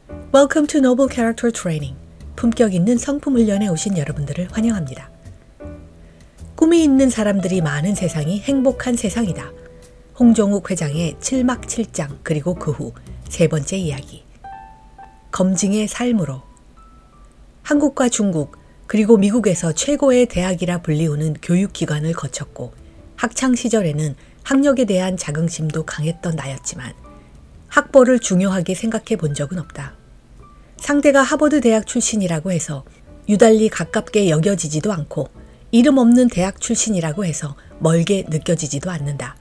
Welcome to Noble Character Training. 품격 있는 성품 훈련에 오신 여러분들을 환영합니다. 꿈이 있는 사람들이 많은 세상이 행복한 세상이다. 홍종욱 회장의 7막 7장 그리고 그 후 세 번째 이야기. 검증의 삶으로. 한국과 중국 그리고 미국에서 최고의 대학이라 불리우는 교육기관을 거쳤고 학창시절에는 학력에 대한 자긍심도 강했던 나였지만 학벌을 중요하게 생각해 본 적은 없다. 상대가 하버드 대학 출신이라고 해서 유달리 가깝게 여겨지지도 않고 이름 없는 대학 출신이라고 해서 멀게 느껴지지도 않는다.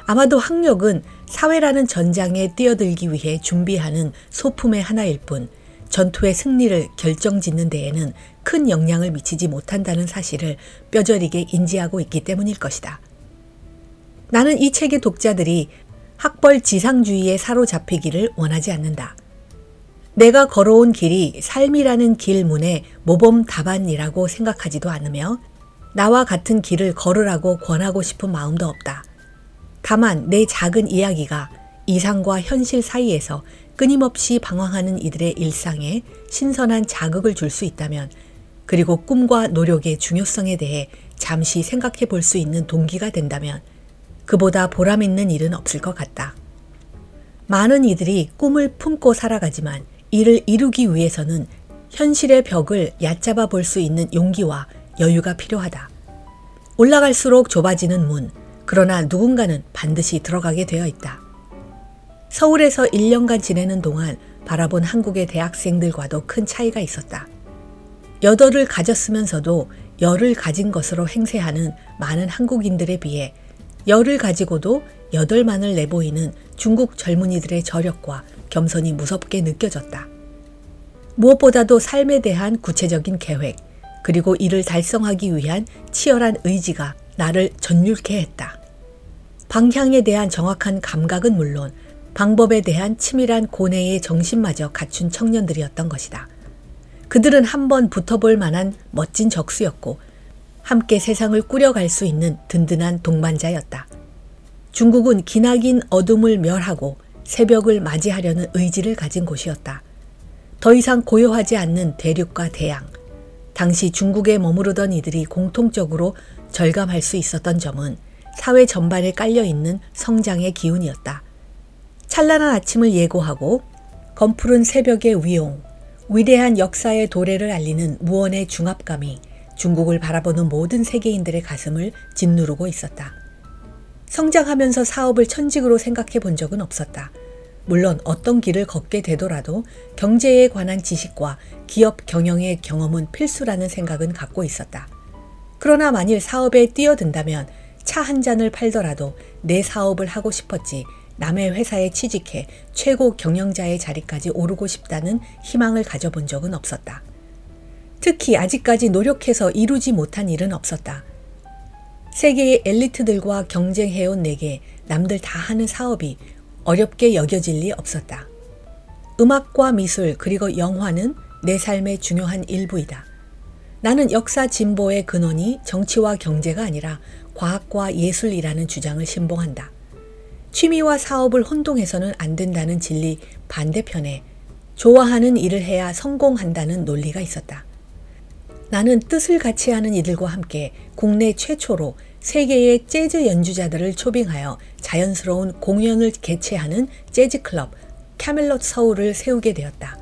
아마도 학력은 사회라는 전장에 뛰어들기 위해 준비하는 소품의 하나일 뿐 전투의 승리를 결정짓는 데에는 큰 영향을 미치지 못한다는 사실을 뼈저리게 인지하고 있기 때문일 것이다. 나는 이 책의 독자들이 학벌 지상주의에 사로잡히기를 원하지 않는다. 내가 걸어온 길이 삶이라는 길문의 모범 답안이라고 생각하지도 않으며 나와 같은 길을 걸으라고 권하고 싶은 마음도 없다. 다만 내 작은 이야기가 이상과 현실 사이에서 끊임없이 방황하는 이들의 일상에 신선한 자극을 줄 수 있다면, 그리고 꿈과 노력의 중요성에 대해 잠시 생각해 볼 수 있는 동기가 된다면 그보다 보람 있는 일은 없을 것 같다. 많은 이들이 꿈을 품고 살아가지만 이를 이루기 위해서는 현실의 벽을 얕잡아 볼 수 있는 용기와 여유가 필요하다. 올라갈수록 좁아지는 문, 그러나 누군가는 반드시 들어가게 되어 있다. 서울에서 1년간 지내는 동안 바라본 한국의 대학생들과도 큰 차이가 있었다. 8을 가졌으면서도 10을 가진 것으로 행세하는 많은 한국인들에 비해 10을 가지고도 8만을 내보이는 중국 젊은이들의 저력과 겸손이 무섭게 느껴졌다. 무엇보다도 삶에 대한 구체적인 계획, 그리고 이를 달성하기 위한 치열한 의지가 나를 전율케 했다. 방향에 대한 정확한 감각은 물론 방법에 대한 치밀한 고뇌의 정신마저 갖춘 청년들이었던 것이다. 그들은 한번 붙어볼 만한 멋진 적수였고 함께 세상을 꾸려갈 수 있는 든든한 동반자였다. 중국은 기나긴 어둠을 멸하고 새벽을 맞이하려는 의지를 가진 곳이었다. 더 이상 고요하지 않는 대륙과 대양. 당시 중국에 머무르던 이들이 공통적으로 절감할 수 있었던 점은 사회 전반에 깔려있는 성장의 기운이었다. 찬란한 아침을 예고하고 검푸른 새벽의 위용, 위대한 역사의 도래를 알리는 무언의 중압감이 중국을 바라보는 모든 세계인들의 가슴을 짓누르고 있었다. 성장하면서 사업을 천직으로 생각해 본 적은 없었다. 물론 어떤 길을 걷게 되더라도 경제에 관한 지식과 기업 경영의 경험은 필수라는 생각은 갖고 있었다. 그러나 만일 사업에 뛰어든다면 차 한 잔을 팔더라도 내 사업을 하고 싶었지 남의 회사에 취직해 최고 경영자의 자리까지 오르고 싶다는 희망을 가져본 적은 없었다. 특히 아직까지 노력해서 이루지 못한 일은 없었다. 세계의 엘리트들과 경쟁해온 내게 남들 다 하는 사업이 어렵게 여겨질 리 없었다. 음악과 미술 그리고 영화는 내 삶의 중요한 일부이다. 나는 역사 진보의 근원이 정치와 경제가 아니라 과학과 예술이라는 주장을 신봉한다. 취미와 사업을 혼동해서는 안 된다는 진리 반대편에 좋아하는 일을 해야 성공한다는 논리가 있었다. 나는 뜻을 같이 하는 이들과 함께 국내 최초로 세계의 재즈 연주자들을 초빙하여 자연스러운 공연을 개최하는 재즈클럽 캐멜롯 서울을 세우게 되었다.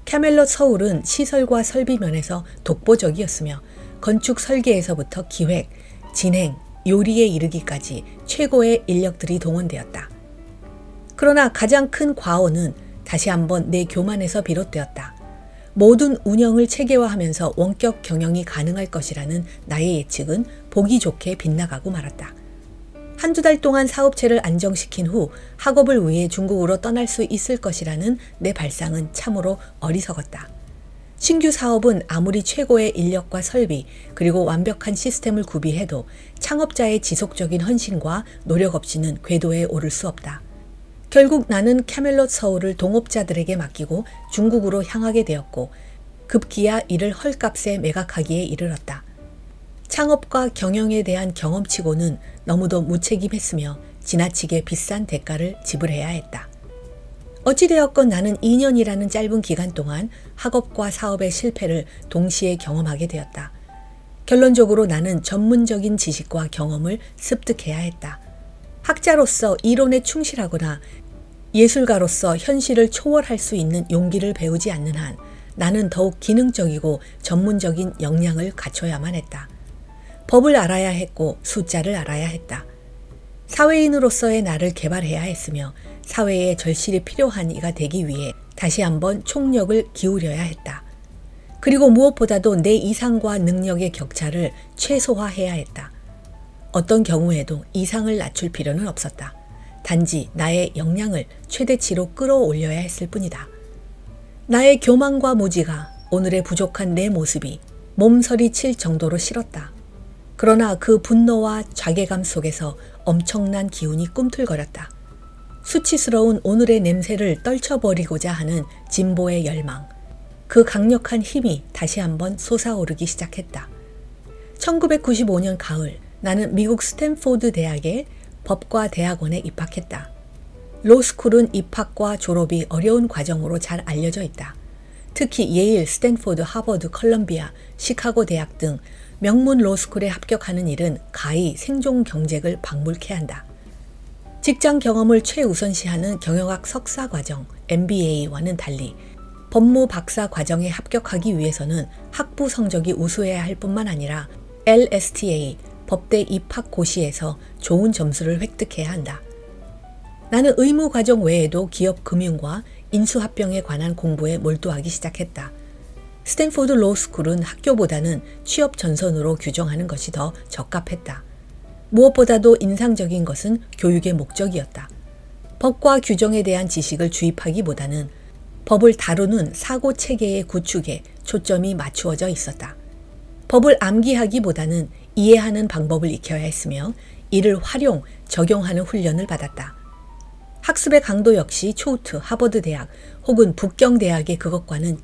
캐멜롯 서울은 시설과 설비 면에서 독보적이었으며 건축 설계에서부터 기획, 진행, 요리에 이르기까지 최고의 인력들이 동원되었다. 그러나 가장 큰 과오는 다시 한번 내 교만에서 비롯되었다. 모든 운영을 체계화하면서 원격 경영이 가능할 것이라는 나의 예측은 보기 좋게 빗나가고 말았다. 한두 달 동안 사업체를 안정시킨 후 학업을 위해 중국으로 떠날 수 있을 것이라는 내 발상은 참으로 어리석었다. 신규 사업은 아무리 최고의 인력과 설비 그리고 완벽한 시스템을 구비해도 창업자의 지속적인 헌신과 노력 없이는 궤도에 오를 수 없다. 결국 나는 캐멜롯 서울을 동업자들에게 맡기고 중국으로 향하게 되었고 급기야 이를 헐값에 매각하기에 이르렀다. 창업과 경영에 대한 경험치고는 너무도 무책임했으며 지나치게 비싼 대가를 지불해야 했다. 어찌되었건 나는 2년이라는 짧은 기간 동안 학업과 사업의 실패를 동시에 경험하게 되었다. 결론적으로 나는 전문적인 지식과 경험을 습득해야 했다. 학자로서 이론에 충실하거나 예술가로서 현실을 초월할 수 있는 용기를 배우지 않는 한 나는 더욱 기능적이고 전문적인 역량을 갖춰야만 했다. 법을 알아야 했고 숫자를 알아야 했다. 사회인으로서의 나를 개발해야 했으며 사회에 절실히 필요한 이가 되기 위해 다시 한번 총력을 기울여야 했다. 그리고 무엇보다도 내 이상과 능력의 격차를 최소화해야 했다. 어떤 경우에도 이상을 낮출 필요는 없었다. 단지 나의 역량을 최대치로 끌어올려야 했을 뿐이다. 나의 교만과 무지가 오늘의 부족한 내 모습이 몸서리칠 정도로 싫었다. 그러나 그 분노와 자괴감 속에서 엄청난 기운이 꿈틀거렸다. 수치스러운 오늘의 냄새를 떨쳐버리고자 하는 진보의 열망. 그 강력한 힘이 다시 한번 솟아오르기 시작했다. 1995년 가을 나는 미국 스탠포드 대학의 법과 대학원에 입학했다. 로스쿨은 입학과 졸업이 어려운 과정으로 잘 알려져 있다. 특히 예일, 스탠포드, 하버드, 컬럼비아, 시카고 대학 등 명문 로스쿨에 합격하는 일은 가히 생존 경쟁을 방불케 한다. 직장 경험을 최우선시하는 경영학 석사 과정, MBA와는 달리 법무 박사 과정에 합격하기 위해서는 학부 성적이 우수해야 할 뿐만 아니라 LSTA, 법대 입학 고시에서 좋은 점수를 획득해야 한다. 나는 의무 과정 외에도 기업 금융과 인수합병에 관한 공부에 몰두하기 시작했다. 스탠포드 로스쿨은 학교보다는 취업 전선으로 규정하는 것이 더 적합했다. 무엇보다도 인상적인 것은 교육의 목적이었다. 법과 규정에 대한 지식을 주입하기보다는 법을 다루는 사고 체계의 구축에 초점이 맞추어져 있었다. 법을 암기하기보다는 이해하는 방법을 익혀야 했으며 이를 활용, 적용하는 훈련을 받았다. 학습의 강도 역시 초우트, 하버드 대학 혹은 북경 대학의 그것과는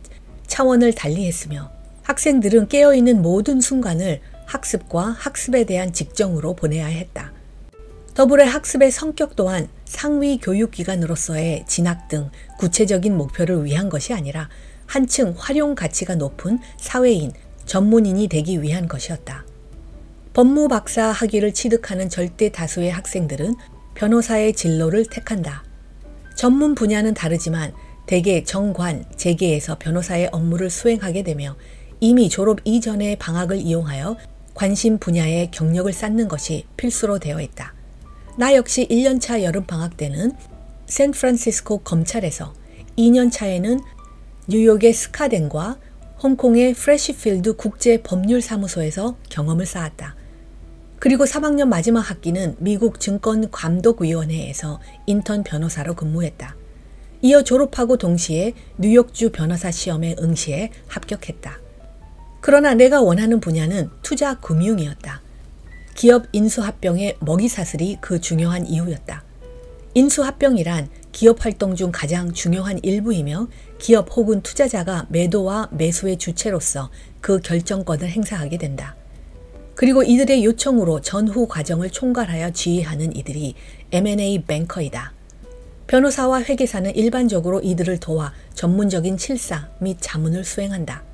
차원을 달리 했으며 학생들은 깨어있는 모든 순간을 학습과 학습에 대한 직정으로 보내야 했다. 더불어 학습의 성격 또한 상위 교육기관으로서의 진학 등 구체적인 목표를 위한 것이 아니라 한층 활용 가치가 높은 사회인, 전문인이 되기 위한 것이었다. 법무 박사 학위를 취득하는 절대 다수의 학생들은 변호사의 진로를 택한다. 전문 분야는 다르지만 대개 정관, 재계에서 변호사의 업무를 수행하게 되며 이미 졸업 이전의 방학을 이용하여 관심 분야의 경력을 쌓는 것이 필수로 되어 있다. 나 역시 1년차 여름방학 때는 샌프란시스코 검찰에서, 2년차에는 뉴욕의 스카덴과 홍콩의 프레시필드 국제법률사무소에서 경험을 쌓았다. 그리고 3학년 마지막 학기는 미국 증권감독위원회에서 인턴 변호사로 근무했다. 이어 졸업하고 동시에 뉴욕주 변호사 시험에 응시해 합격했다. 그러나 내가 원하는 분야는 투자 금융이었다. 기업 인수합병의 먹이사슬이 그 중요한 이유였다. 인수합병이란 기업 활동 중 가장 중요한 일부이며 기업 혹은 투자자가 매도와 매수의 주체로서 그 결정권을 행사하게 된다. 그리고 이들의 요청으로 전후 과정을 총괄하여 지휘하는 이들이 M&A 뱅커이다. 변호사와 회계사는 일반적으로 이들을 도와 전문적인 실사 및 자문을 수행한다.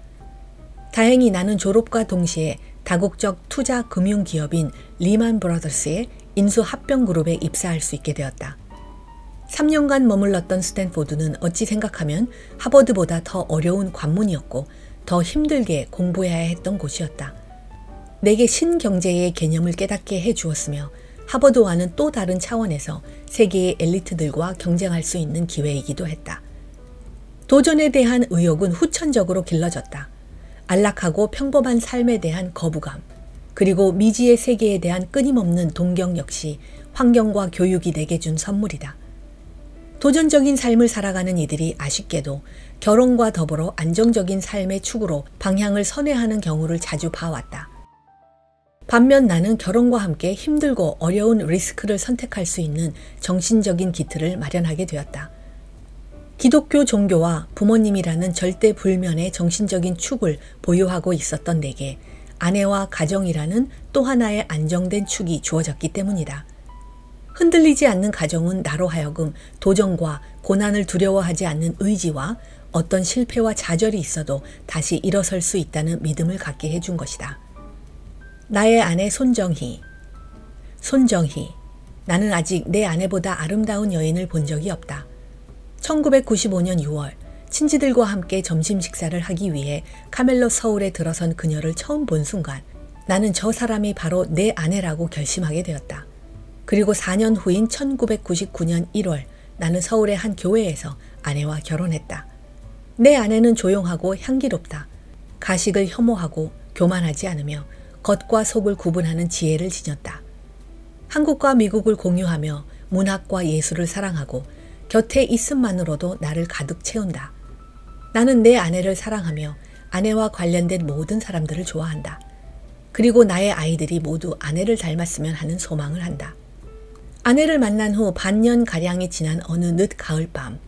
다행히 나는 졸업과 동시에 다국적 투자 금융기업인 리만 브라더스의 인수합병그룹에 입사할 수 있게 되었다. 3년간 머물렀던 스탠포드는 어찌 생각하면 하버드보다 더 어려운 관문이었고 더 힘들게 공부해야 했던 곳이었다. 내게 신경제의 개념을 깨닫게 해주었으며 하버드와는 또 다른 차원에서 세계의 엘리트들과 경쟁할 수 있는 기회이기도 했다. 도전에 대한 의욕은 후천적으로 길러졌다. 안락하고 평범한 삶에 대한 거부감, 그리고 미지의 세계에 대한 끊임없는 동경 역시 환경과 교육이 내게 준 선물이다. 도전적인 삶을 살아가는 이들이 아쉽게도 결혼과 더불어 안정적인 삶의 축으로 방향을 선회하는 경우를 자주 봐왔다. 반면 나는 결혼과 함께 힘들고 어려운 리스크를 선택할 수 있는 정신적인 기틀을 마련하게 되었다. 기독교 종교와 부모님이라는 절대 불면의 정신적인 축을 보유하고 있었던 내게 아내와 가정이라는 또 하나의 안정된 축이 주어졌기 때문이다. 흔들리지 않는 가정은 나로 하여금 도전과 고난을 두려워하지 않는 의지와 어떤 실패와 좌절이 있어도 다시 일어설 수 있다는 믿음을 갖게 해준 것이다. 나의 아내 손정희. 손정희. 나는 아직 내 아내보다 아름다운 여인을 본 적이 없다. 1995년 6월 친지들과 함께 점심 식사를 하기 위해 카멜로 서울에 들어선 그녀를 처음 본 순간 나는 저 사람이 바로 내 아내라고 결심하게 되었다. 그리고 4년 후인 1999년 1월 나는 서울의 한 교회에서 아내와 결혼했다. 내 아내는 조용하고 향기롭다. 가식을 혐오하고 교만하지 않으며 겉과 속을 구분하는 지혜를 지녔다. 한국과 미국을 공유하며 문학과 예술을 사랑하고 곁에 있음만으로도 나를 가득 채운다. 나는 내 아내를 사랑하며 아내와 관련된 모든 사람들을 좋아한다. 그리고 나의 아이들이 모두 아내를 닮았으면 하는 소망을 한다. 아내를 만난 후 반년가량이 지난 어느 늦 가을밤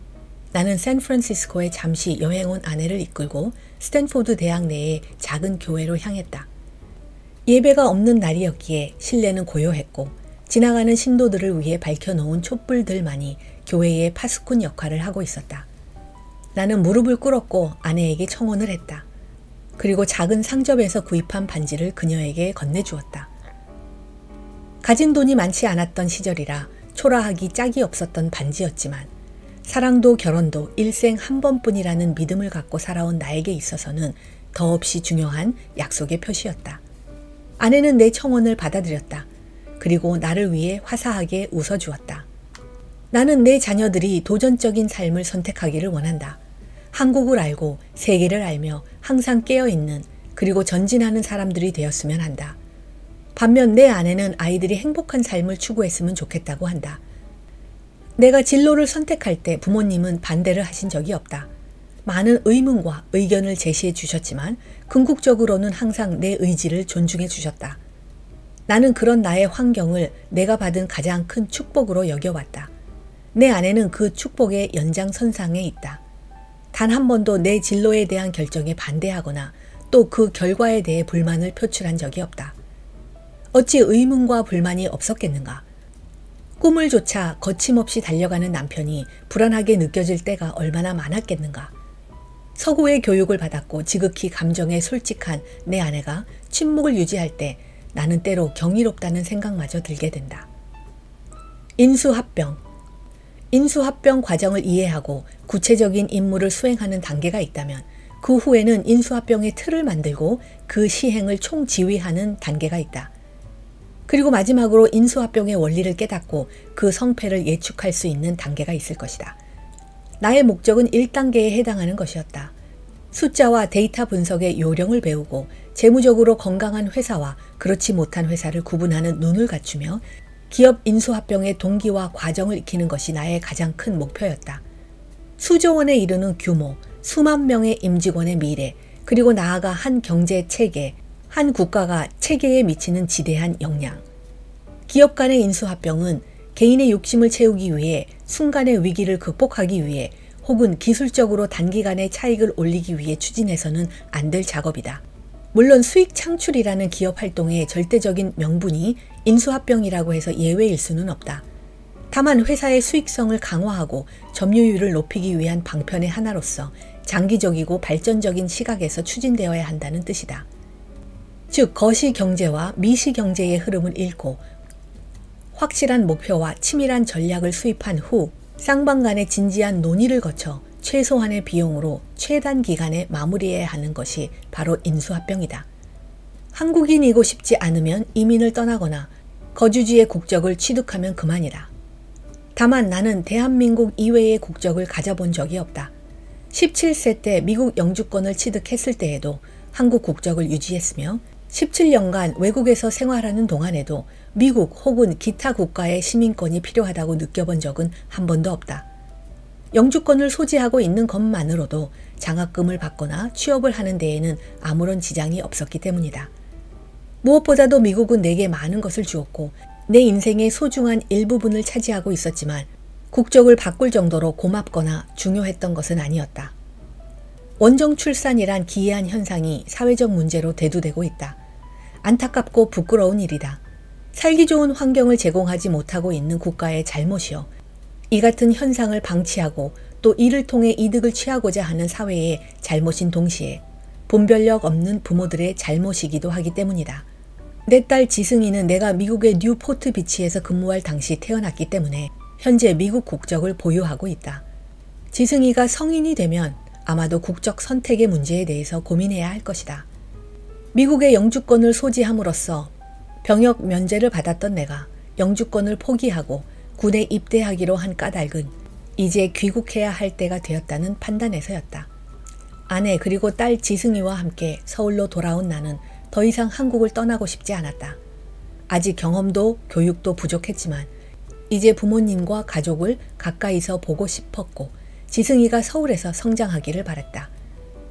나는 샌프란시스코에 잠시 여행 온 아내를 이끌고 스탠포드 대학 내의 작은 교회로 향했다. 예배가 없는 날이었기에 실내는 고요했고 지나가는 신도들을 위해 밝혀놓은 촛불들만이 교회의 파수꾼 역할을 하고 있었다. 나는 무릎을 꿇었고 아내에게 청혼을 했다. 그리고 작은 상점에서 구입한 반지를 그녀에게 건네주었다. 가진 돈이 많지 않았던 시절이라 초라하기 짝이 없었던 반지였지만 사랑도 결혼도 일생 한 번뿐이라는 믿음을 갖고 살아온 나에게 있어서는 더없이 중요한 약속의 표시였다. 아내는 내 청혼을 받아들였다. 그리고 나를 위해 화사하게 웃어주었다. 나는 내 자녀들이 도전적인 삶을 선택하기를 원한다. 한국을 알고 세계를 알며 항상 깨어있는 그리고 전진하는 사람들이 되었으면 한다. 반면 내 아내는 아이들이 행복한 삶을 추구했으면 좋겠다고 한다. 내가 진로를 선택할 때 부모님은 반대를 하신 적이 없다. 많은 의문과 의견을 제시해 주셨지만 궁극적으로는 항상 내 의지를 존중해 주셨다. 나는 그런 나의 환경을 내가 받은 가장 큰 축복으로 여겨왔다. 내 아내는 그 축복의 연장선상에 있다. 단 한 번도 내 진로에 대한 결정에 반대하거나 또 그 결과에 대해 불만을 표출한 적이 없다. 어찌 의문과 불만이 없었겠는가? 꿈을 쫓아 거침없이 달려가는 남편이 불안하게 느껴질 때가 얼마나 많았겠는가? 서구의 교육을 받았고 지극히 감정에 솔직한 내 아내가 침묵을 유지할 때 나는 때로 경이롭다는 생각마저 들게 된다. 인수합병. 인수합병 과정을 이해하고 구체적인 임무를 수행하는 단계가 있다면 그 후에는 인수합병의 틀을 만들고 그 시행을 총지휘하는 단계가 있다. 그리고 마지막으로 인수합병의 원리를 깨닫고 그 성패를 예측할 수 있는 단계가 있을 것이다. 나의 목적은 1단계에 해당하는 것이었다. 숫자와 데이터 분석의 요령을 배우고 재무적으로 건강한 회사와 그렇지 못한 회사를 구분하는 눈을 갖추며 기업 인수합병의 동기와 과정을 익히는 것이 나의 가장 큰 목표였다. 수조 원에 이르는 규모, 수만 명의 임직원의 미래, 그리고 나아가 한 경제 체계, 한 국가가 체계에 미치는 지대한 영향. 기업 간의 인수합병은 개인의 욕심을 채우기 위해 순간의 위기를 극복하기 위해 혹은 기술적으로 단기간에 차익을 올리기 위해 추진해서는 안 될 작업이다. 물론 수익 창출이라는 기업 활동의 절대적인 명분이 인수합병이라고 해서 예외일 수는 없다. 다만 회사의 수익성을 강화하고 점유율을 높이기 위한 방편의 하나로서 장기적이고 발전적인 시각에서 추진되어야 한다는 뜻이다. 즉 거시경제와 미시경제의 흐름을 읽고 확실한 목표와 치밀한 전략을 수립한 후 쌍방 간의 진지한 논의를 거쳐 최소한의 비용으로 최단 기간에 마무리해야 하는 것이 바로 인수합병이다. 한국인이고 싶지 않으면 이민을 떠나거나 거주지의 국적을 취득하면 그만이다. 다만 나는 대한민국 이외의 국적을 가져본 적이 없다. 17세 때 미국 영주권을 취득했을 때에도 한국 국적을 유지했으며 17년간 외국에서 생활하는 동안에도 미국 혹은 기타 국가의 시민권이 필요하다고 느껴본 적은 한 번도 없다. 영주권을 소지하고 있는 것만으로도 장학금을 받거나 취업을 하는 데에는 아무런 지장이 없었기 때문이다. 무엇보다도 미국은 내게 많은 것을 주었고 내 인생의 소중한 일부분을 차지하고 있었지만 국적을 바꿀 정도로 고맙거나 중요했던 것은 아니었다. 원정 출산이란 기이한 현상이 사회적 문제로 대두되고 있다. 안타깝고 부끄러운 일이다. 살기 좋은 환경을 제공하지 못하고 있는 국가의 잘못이요. 이 같은 현상을 방치하고 또 이를 통해 이득을 취하고자 하는 사회의 잘못인 동시에 분별력 없는 부모들의 잘못이기도 하기 때문이다. 내 딸 지승이는 내가 미국의 뉴포트 비치에서 근무할 당시 태어났기 때문에 현재 미국 국적을 보유하고 있다. 지승이가 성인이 되면 아마도 국적 선택의 문제에 대해서 고민해야 할 것이다. 미국의 영주권을 소지함으로써 병역 면제를 받았던 내가 영주권을 포기하고 군에 입대하기로 한 까닭은 이제 귀국해야 할 때가 되었다는 판단에서였다. 아내 그리고 딸 지승이와 함께 서울로 돌아온 나는 더 이상 한국을 떠나고 싶지 않았다. 아직 경험도 교육도 부족했지만 이제 부모님과 가족을 가까이서 보고 싶었고 지승이가 서울에서 성장하기를 바랐다.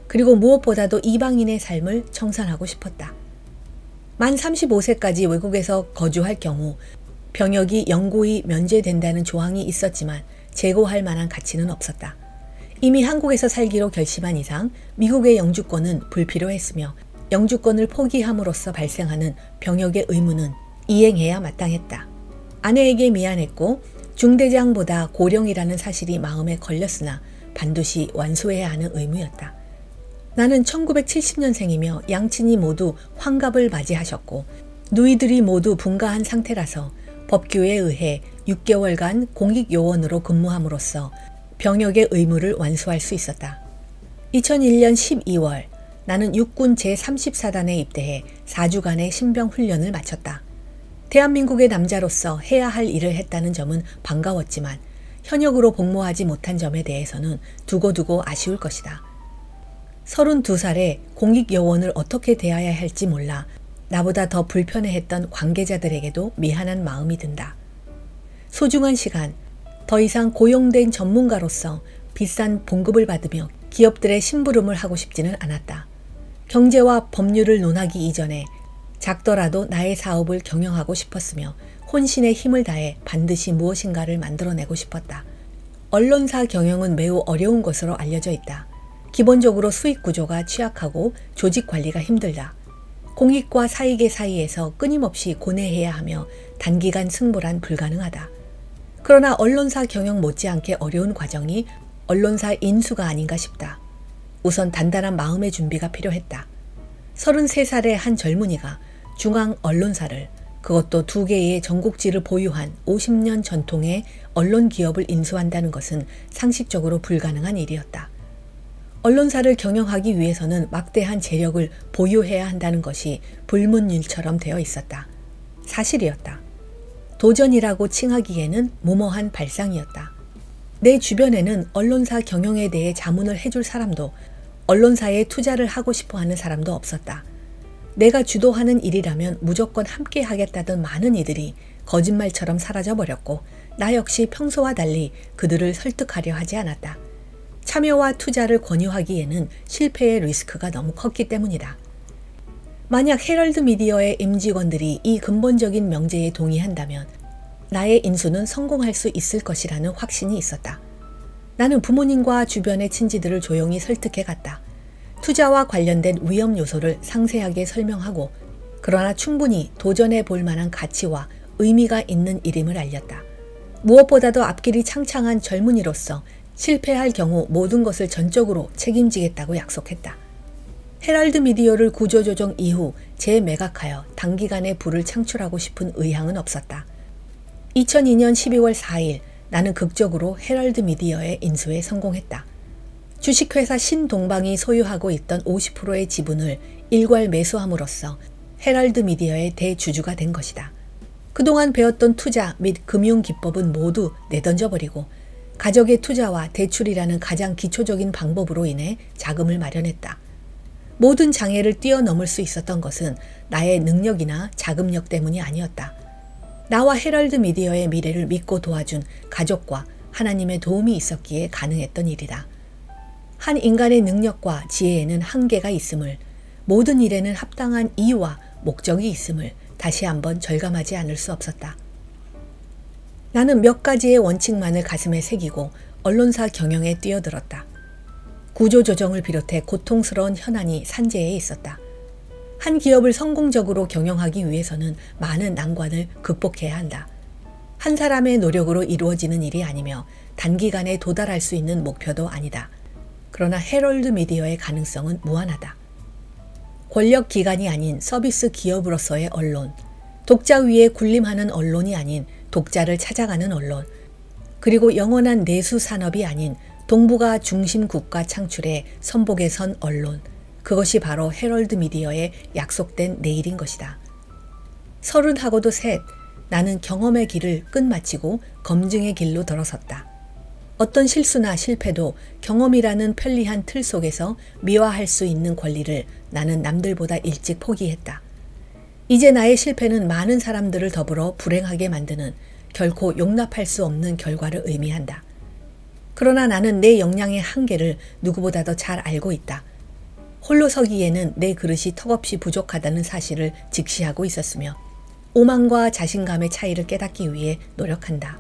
그리고 무엇보다도 이방인의 삶을 청산하고 싶었다. 만 35세까지 외국에서 거주할 경우 병역이 영구히 면제된다는 조항이 있었지만 재고할 만한 가치는 없었다. 이미 한국에서 살기로 결심한 이상 미국의 영주권은 불필요했으며 영주권을 포기함으로써 발생하는 병역의 의무는 이행해야 마땅했다. 아내에게 미안했고 중대장보다 고령이라는 사실이 마음에 걸렸으나 반드시 완수해야 하는 의무였다. 나는 1970년생이며 양친이 모두 환갑을 맞이하셨고 누이들이 모두 분가한 상태라서 법규에 의해 6개월간 공익요원으로 근무함으로써 병역의 의무를 완수할 수 있었다. 2001년 12월 나는 육군 제34단에 입대해 4주간의 신병훈련을 마쳤다. 대한민국의 남자로서 해야 할 일을 했다는 점은 반가웠지만 현역으로 복무하지 못한 점에 대해서는 두고두고 아쉬울 것이다. 32살에 공익요원을 어떻게 대해야 할지 몰라 나보다 더 불편해했던 관계자들에게도 미안한 마음이 든다. 소중한 시간, 더 이상 고용된 전문가로서 비싼 봉급을 받으며 기업들의 심부름을 하고 싶지는 않았다. 경제와 법률을 논하기 이전에 작더라도 나의 사업을 경영하고 싶었으며 혼신의 힘을 다해 반드시 무엇인가를 만들어내고 싶었다. 언론사 경영은 매우 어려운 것으로 알려져 있다. 기본적으로 수익 구조가 취약하고 조직 관리가 힘들다. 공익과 사익의 사이에서 끊임없이 고뇌해야 하며 단기간 승부란 불가능하다. 그러나 언론사 경영 못지않게 어려운 과정이 언론사 인수가 아닌가 싶다. 우선 단단한 마음의 준비가 필요했다. 33살의 한 젊은이가 중앙 언론사를, 그것도 2개의 전국지를 보유한 50년 전통의 언론 기업을 인수한다는 것은 상식적으로 불가능한 일이었다. 언론사를 경영하기 위해서는 막대한 재력을 보유해야 한다는 것이 불문율처럼 되어 있었다. 사실이었다. 도전이라고 칭하기에는 무모한 발상이었다. 내 주변에는 언론사 경영에 대해 자문을 해줄 사람도 언론사에 투자를 하고 싶어 하는 사람도 없었다. 내가 주도하는 일이라면 무조건 함께 하겠다던 많은 이들이 거짓말처럼 사라져버렸고 나 역시 평소와 달리 그들을 설득하려 하지 않았다. 참여와 투자를 권유하기에는 실패의 리스크가 너무 컸기 때문이다. 만약 헤럴드 미디어의 임직원들이 이 근본적인 명제에 동의한다면 나의 인수는 성공할 수 있을 것이라는 확신이 있었다. 나는 부모님과 주변의 친지들을 조용히 설득해 갔다. 투자와 관련된 위험 요소를 상세하게 설명하고 그러나 충분히 도전해 볼 만한 가치와 의미가 있는 일임을 알렸다. 무엇보다도 앞길이 창창한 젊은이로서 실패할 경우 모든 것을 전적으로 책임지겠다고 약속했다. 헤럴드 미디어를 구조조정 이후 재매각하여 단기간에 부를 창출하고 싶은 의향은 없었다. 2002년 12월 4일 나는 극적으로 헤럴드 미디어의 인수에 성공했다. 주식회사 신동방이 소유하고 있던 50%의 지분을 일괄 매수함으로써 헤럴드 미디어의 대주주가 된 것이다. 그동안 배웠던 투자 및 금융 기법은 모두 내던져버리고 가족의 투자와 대출이라는 가장 기초적인 방법으로 인해 자금을 마련했다. 모든 장애를 뛰어넘을 수 있었던 것은 나의 능력이나 자금력 때문이 아니었다. 나와 헤럴드 미디어의 미래를 믿고 도와준 가족과 하나님의 도움이 있었기에 가능했던 일이다. 한 인간의 능력과 지혜에는 한계가 있음을, 모든 일에는 합당한 이유와 목적이 있음을 다시 한번 절감하지 않을 수 없었다. 나는 몇 가지의 원칙만을 가슴에 새기고 언론사 경영에 뛰어들었다. 구조조정을 비롯해 고통스러운 현안이 산재해 있었다. 한 기업을 성공적으로 경영하기 위해서는 많은 난관을 극복해야 한다. 한 사람의 노력으로 이루어지는 일이 아니며 단기간에 도달할 수 있는 목표도 아니다. 그러나 헤럴드 미디어의 가능성은 무한하다. 권력 기관이 아닌 서비스 기업으로서의 언론, 독자 위에 군림하는 언론이 아닌 독자를 찾아가는 언론, 그리고 영원한 내수 산업이 아닌 동북아 중심 국가 창출의 선복에 선 언론, 그것이 바로 헤럴드 미디어의 약속된 내일인 것이다. 30하고도 셋, 나는 경험의 길을 끝마치고 검증의 길로 들어섰다. 어떤 실수나 실패도 경험이라는 편리한 틀 속에서 미화할 수 있는 권리를 나는 남들보다 일찍 포기했다. 이제 나의 실패는 많은 사람들을 더불어 불행하게 만드는 결코 용납할 수 없는 결과를 의미한다. 그러나 나는 내 역량의 한계를 누구보다도 잘 알고 있다. 홀로 서기에는 내 그릇이 턱없이 부족하다는 사실을 직시하고 있었으며 오만과 자신감의 차이를 깨닫기 위해 노력한다.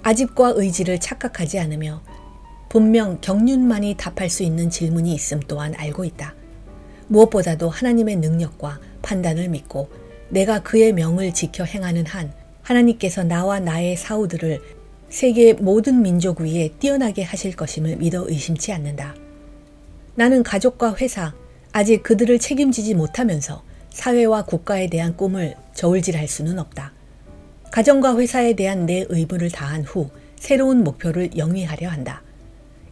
아집과 의지를 착각하지 않으며 분명 경륜만이 답할 수 있는 질문이 있음 또한 알고 있다. 무엇보다도 하나님의 능력과 판단을 믿고 내가 그의 명을 지켜 행하는 한 하나님께서 나와 나의 사우들을 세계의 모든 민족 위에 뛰어나게 하실 것임을 믿어 의심치 않는다. 나는 가족과 회사, 아직 그들을 책임지지 못하면서 사회와 국가에 대한 꿈을 저울질할 수는 없다. 가정과 회사에 대한 내 의무를 다한 후 새로운 목표를 영위하려 한다.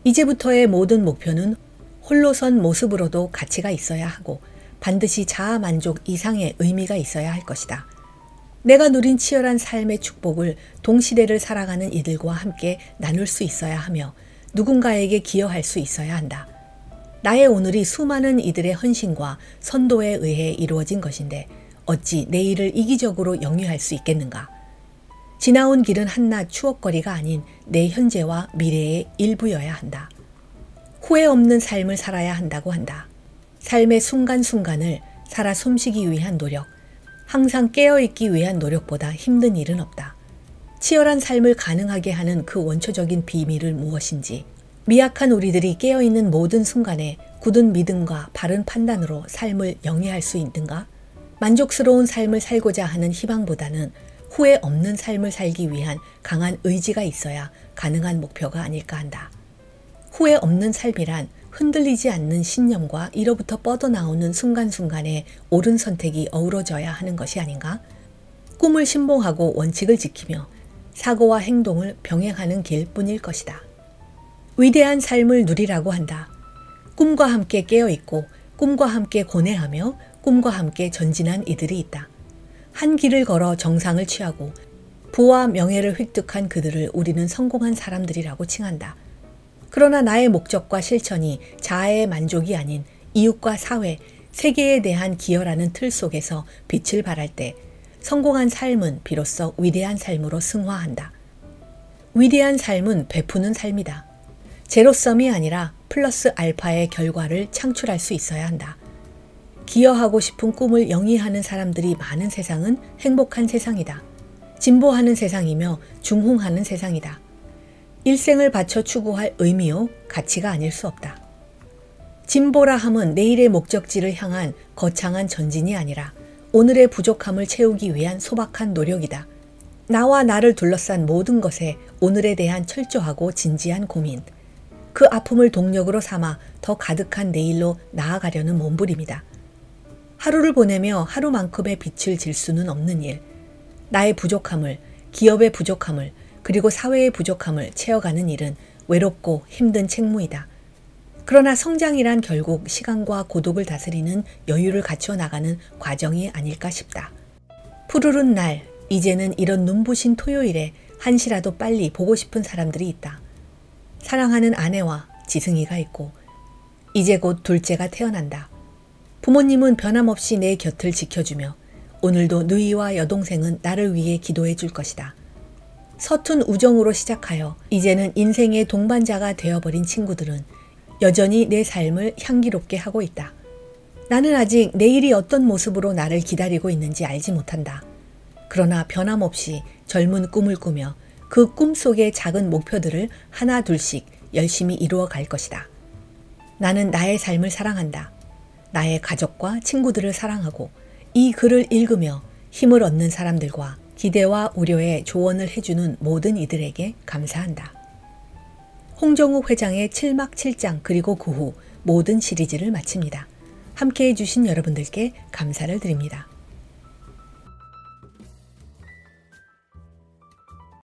이제부터의 모든 목표는 홀로 선 모습으로도 가치가 있어야 하고 반드시 자아 만족 이상의 의미가 있어야 할 것이다. 내가 누린 치열한 삶의 축복을 동시대를 살아가는 이들과 함께 나눌 수 있어야 하며 누군가에게 기여할 수 있어야 한다. 나의 오늘이 수많은 이들의 헌신과 선도에 의해 이루어진 것인데 어찌 내일을 이기적으로 영위할 수 있겠는가? 지나온 길은 한낱 추억거리가 아닌 내 현재와 미래의 일부여야 한다. 후회 없는 삶을 살아야 한다고 한다. 삶의 순간순간을 살아 숨쉬기 위한 노력, 항상 깨어있기 위한 노력보다 힘든 일은 없다. 치열한 삶을 가능하게 하는 그 원초적인 비밀은 무엇인지, 미약한 우리들이 깨어있는 모든 순간에 굳은 믿음과 바른 판단으로 삶을 영위할 수 있는가? 만족스러운 삶을 살고자 하는 희망보다는 후회 없는 삶을 살기 위한 강한 의지가 있어야 가능한 목표가 아닐까 한다. 후회 없는 삶이란 흔들리지 않는 신념과 이로부터 뻗어나오는 순간순간에 옳은 선택이 어우러져야 하는 것이 아닌가? 꿈을 신봉하고 원칙을 지키며 사고와 행동을 병행하는 길뿐일 것이다. 위대한 삶을 누리라고 한다. 꿈과 함께 깨어있고 꿈과 함께 고뇌하며 꿈과 함께 전진한 이들이 있다. 한 길을 걸어 정상을 취하고 부와 명예를 획득한 그들을 우리는 성공한 사람들이라고 칭한다. 그러나 나의 목적과 실천이 자아의 만족이 아닌 이웃과 사회, 세계에 대한 기여라는 틀 속에서 빛을 발할 때 성공한 삶은 비로소 위대한 삶으로 승화한다. 위대한 삶은 베푸는 삶이다. 제로섬이 아니라 플러스 알파의 결과를 창출할 수 있어야 한다. 기여하고 싶은 꿈을 영위하는 사람들이 많은 세상은 행복한 세상이다. 진보하는 세상이며 중흥하는 세상이다. 일생을 바쳐 추구할 의미요, 가치가 아닐 수 없다. 진보라 함은 내일의 목적지를 향한 거창한 전진이 아니라 오늘의 부족함을 채우기 위한 소박한 노력이다. 나와 나를 둘러싼 모든 것에 오늘에 대한 철저하고 진지한 고민, 그 아픔을 동력으로 삼아 더 가득한 내일로 나아가려는 몸부림이다. 하루를 보내며 하루만큼의 빛을 질 수는 없는 일, 나의 부족함을, 기업의 부족함을, 그리고 사회의 부족함을 채워가는 일은 외롭고 힘든 책무이다. 그러나 성장이란 결국 시간과 고독을 다스리는 여유를 갖춰 나가는 과정이 아닐까 싶다. 푸르른 날, 이제는 이런 눈부신 토요일에 한시라도 빨리 보고 싶은 사람들이 있다. 사랑하는 아내와 지승이가 있고 이제 곧 둘째가 태어난다. 부모님은 변함없이 내 곁을 지켜주며 오늘도 누이와 여동생은 나를 위해 기도해 줄 것이다. 서툰 우정으로 시작하여 이제는 인생의 동반자가 되어버린 친구들은 여전히 내 삶을 향기롭게 하고 있다. 나는 아직 내일이 어떤 모습으로 나를 기다리고 있는지 알지 못한다. 그러나 변함없이 젊은 꿈을 꾸며 그 꿈 속의 작은 목표들을 하나 둘씩 열심히 이루어 갈 것이다. 나는 나의 삶을 사랑한다. 나의 가족과 친구들을 사랑하고 이 글을 읽으며 힘을 얻는 사람들과 기대와 우려에 조언을 해주는 모든 이들에게 감사한다. 홍정욱 회장의 7막 7장 그리고 그 후 모든 시리즈를 마칩니다. 함께해 주신 여러분들께 감사를 드립니다.